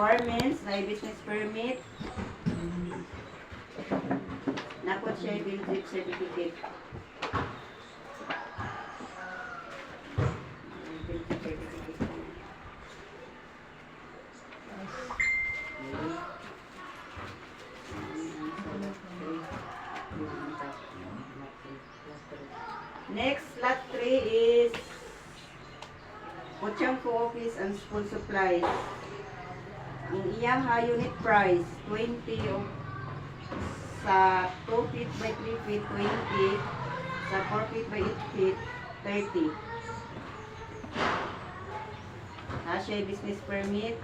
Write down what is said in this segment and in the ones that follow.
requirements na business permit. Napot siya build certificate. Build certificate. Next, lot 3 is Pochangco Office and School Supplies. Ang iyang unit price, 20 sa 2 feet by 3 feet, 20 sa 4 feet by 8 feet, 30. Siya business permit.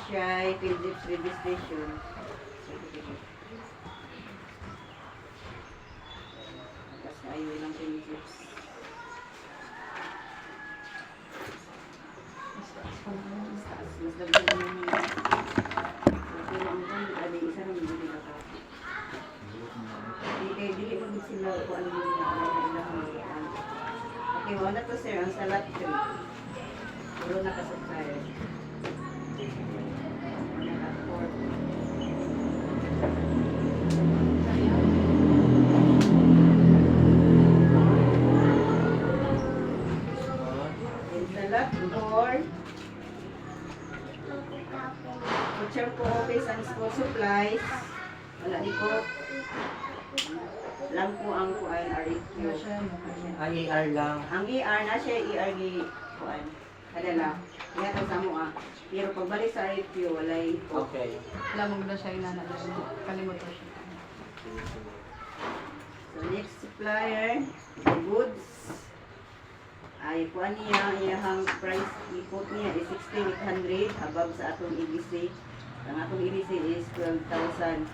Siya PhilJIPS registration. Tapos ayun lang PhilJIPS. Mas dagdag naman yung pero ang ganda, ada isa rin yung hindi ka. Dili mo sila kung ano yung nakakaan. Okay, wala to sir, ang salat 3. Puro nakasubsire. Salat 4. Pochangco Office and School Supplies. Wala di ko. Lang po ang kuan REQ. IAR lang. Ang ER na siya ER ni kuan. Kadala. Iya to sa mo ah. Pero pagbalik sa REQ walay po. Okay. Alam mo na siya inana doon. Kalimutan siya. So next supplier, the goods. Ay kuan niya iyang price ipot niya is 16,800 above sa atong EBC. Ang atong EBC is 12,000.